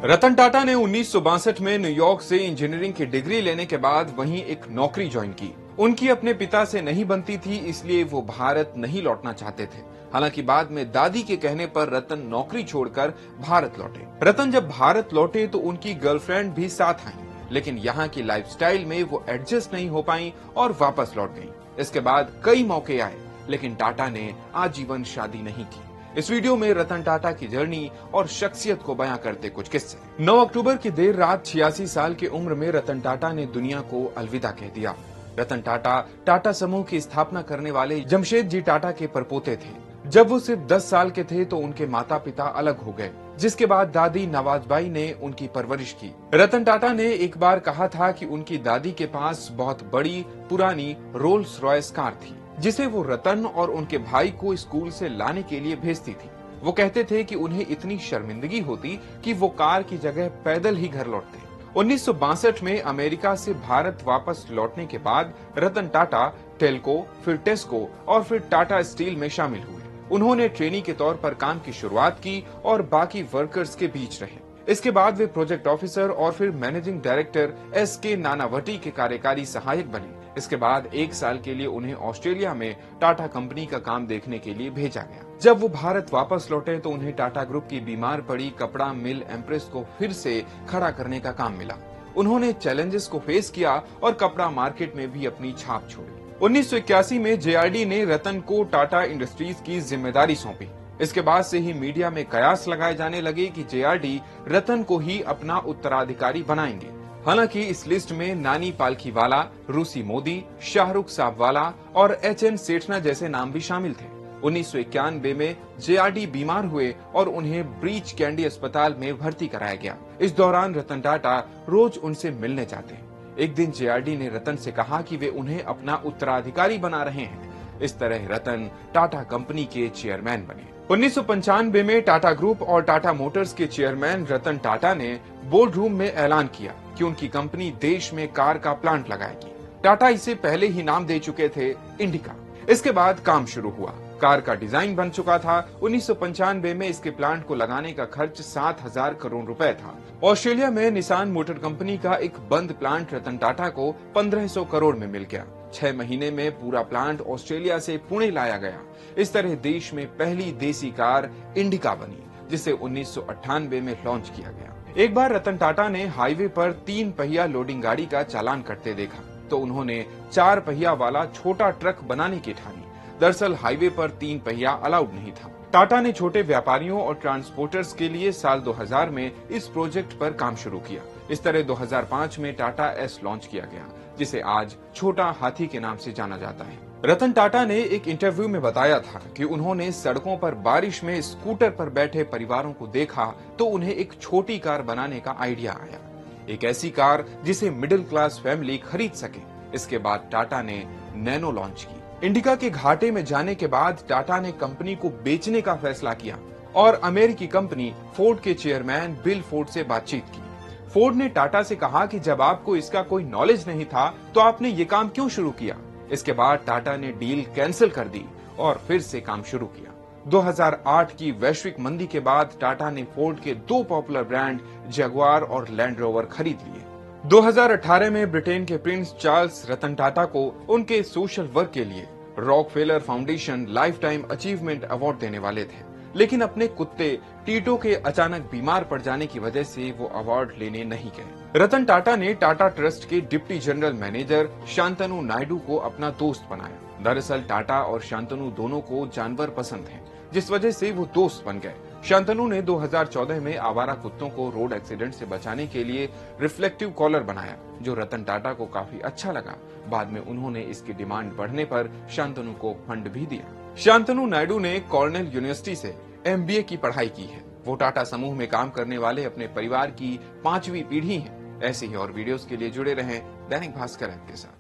रतन टाटा ने 1962 में न्यूयॉर्क से इंजीनियरिंग की डिग्री लेने के बाद वहीं एक नौकरी ज्वाइन की। उनकी अपने पिता से नहीं बनती थी, इसलिए वो भारत नहीं लौटना चाहते थे। हालांकि बाद में दादी के कहने पर रतन नौकरी छोड़कर भारत लौटे। रतन जब भारत लौटे तो उनकी गर्लफ्रेंड भी साथ आई, लेकिन यहाँ की लाइफस्टाइल में वो एडजस्ट नहीं हो पाई और वापस लौट गई। इसके बाद कई मौके आए, लेकिन टाटा ने आजीवन शादी नहीं की। इस वीडियो में रतन टाटा की जर्नी और शख्सियत को बयां करते कुछ किस्से। 9 अक्टूबर की देर रात 86 साल की उम्र में रतन टाटा ने दुनिया को अलविदा कह दिया। रतन टाटा टाटा समूह की स्थापना करने वाले जमशेद जी टाटा के परपोते थे। जब वो सिर्फ 10 साल के थे तो उनके माता पिता अलग हो गए, जिसके बाद दादी नवाजबाई ने उनकी परवरिश की। रतन टाटा ने एक बार कहा था कि उनकी दादी के पास बहुत बड़ी पुरानी रोल्स रॉयस कार थी, जिसे वो रतन और उनके भाई को स्कूल से लाने के लिए भेजती थी। वो कहते थे कि उन्हें इतनी शर्मिंदगी होती कि वो कार की जगह पैदल ही घर लौटते। 1962 में अमेरिका से भारत वापस लौटने के बाद रतन टाटा टेल्को, फिर टेस्को और फिर टाटा स्टील में शामिल हुए। उन्होंने ट्रेनी के तौर पर काम की शुरुआत की और बाकी वर्कर्स के बीच रहे। इसके बाद वे प्रोजेक्ट ऑफिसर और फिर मैनेजिंग डायरेक्टर एस.के. नानावटी के कार्यकारी सहायक बने। इसके बाद 1 साल के लिए उन्हें ऑस्ट्रेलिया में टाटा कंपनी का काम देखने के लिए भेजा गया। जब वो भारत वापस लौटे तो उन्हें टाटा ग्रुप की बीमार पड़ी कपड़ा मिल एम्प्रेस को फिर से खड़ा करने का काम मिला। उन्होंने चैलेंजेस को फेस किया और कपड़ा मार्केट में भी अपनी छाप छोड़ी। 1981 में जेआरडी ने रतन को टाटा इंडस्ट्रीज की जिम्मेदारी सौंपी। इसके बाद से ही मीडिया में कयास लगाए जाने लगे कि जेआरडी रतन को ही अपना उत्तराधिकारी बनाएंगे। हालांकि इस लिस्ट में नानी पालखीवाला, रूसी मोदी, शाहरुख साहबवाला और एच.एन. सेठना जैसे नाम भी शामिल थे। 1991 में जेआरडी बीमार हुए और उन्हें ब्रीच कैंडी अस्पताल में भर्ती कराया गया। इस दौरान रतन टाटा रोज उनसे मिलने जाते। एक दिन जेआरडी ने रतन से कहा कि वे उन्हें अपना उत्तराधिकारी बना रहे हैं। इस तरह रतन टाटा कंपनी के चेयरमैन बने। 1995 में टाटा ग्रुप और टाटा मोटर्स के चेयरमैन रतन टाटा ने बोर्ड रूम में ऐलान किया कि उनकी कंपनी देश में कार का प्लांट लगाएगी। टाटा इसे पहले ही नाम दे चुके थे इंडिका। इसके बाद काम शुरू हुआ। कार का डिजाइन बन चुका था। 1995 में इसके प्लांट को लगाने का खर्च 7,000 करोड़ रुपए था। ऑस्ट्रेलिया में निसान मोटर कंपनी का एक बंद प्लांट रतन टाटा को 1500 करोड़ में मिल गया। 6 महीने में पूरा प्लांट ऑस्ट्रेलिया से पुणे लाया गया। इस तरह देश में पहली देसी कार इंडिका बनी, जिसे 1998 में लॉन्च किया गया। एक बार रतन टाटा ने हाईवे पर 3 पहिया लोडिंग गाड़ी का चालान करते देखा तो उन्होंने 4 पहिया वाला छोटा ट्रक बनाने की ठानी। दरअसल हाईवे पर 3 पहिया अलाउड नहीं था। टाटा ने छोटे व्यापारियों और ट्रांसपोर्टर्स के लिए साल 2000 में इस प्रोजेक्ट पर काम शुरू किया। इस तरह 2005 में टाटा एस लॉन्च किया गया, जिसे आज छोटा हाथी के नाम से जाना जाता है। रतन टाटा ने एक इंटरव्यू में बताया था कि उन्होंने सड़कों पर बारिश में स्कूटर पर बैठे परिवारों को देखा तो उन्हें एक छोटी कार बनाने का आइडिया आया, एक ऐसी कार जिसे मिडिल क्लास फैमिली खरीद सके। इसके बाद टाटा ने नैनो लॉन्च की। इंडिका के घाटे में जाने के बाद टाटा ने कंपनी को बेचने का फैसला किया और अमेरिकी कंपनी फोर्ड के चेयरमैन बिल फोर्ड से बातचीत की। फोर्ड ने टाटा से कहा कि जब आपको इसका कोई नॉलेज नहीं था तो आपने ये काम क्यों शुरू किया। इसके बाद टाटा ने डील कैंसिल कर दी और फिर से काम शुरू किया। 2008 की वैश्विक मंदी के बाद टाटा ने फोर्ड के 2 पॉपुलर ब्रांड जगुआर और लैंड रोवर खरीद लिए। 2018 में ब्रिटेन के प्रिंस चार्ल्स रतन टाटा को उनके सोशल वर्क के लिए Rockefeller foundation life time achievement award देने वाले थे, लेकिन अपने कुत्ते टीटो के अचानक बीमार पड़ जाने की वजह से वो अवार्ड लेने नहीं गए। रतन टाटा ने टाटा ट्रस्ट के deputy general manager Shantanu Naidu को अपना दोस्त बनाया। दरअसल टाटा और शांतनु दोनों को जानवर पसंद हैं, जिस वजह से वो दोस्त बन गए। शांतनु ने 2014 में आवारा कुत्तों को रोड एक्सीडेंट से बचाने के लिए रिफ्लेक्टिव कॉलर बनाया, जो रतन टाटा को काफी अच्छा लगा। बाद में उन्होंने इसकी डिमांड बढ़ने पर शांतनु को फंड भी दिया। शांतनु नायडू ने कॉर्नेल यूनिवर्सिटी से MBA की पढ़ाई की है। वो टाटा समूह में काम करने वाले अपने परिवार की 5वीं पीढ़ी हैं। ऐसे ही और वीडियोस के लिए जुड़े रहें दैनिक भास्कर ऐप के साथ।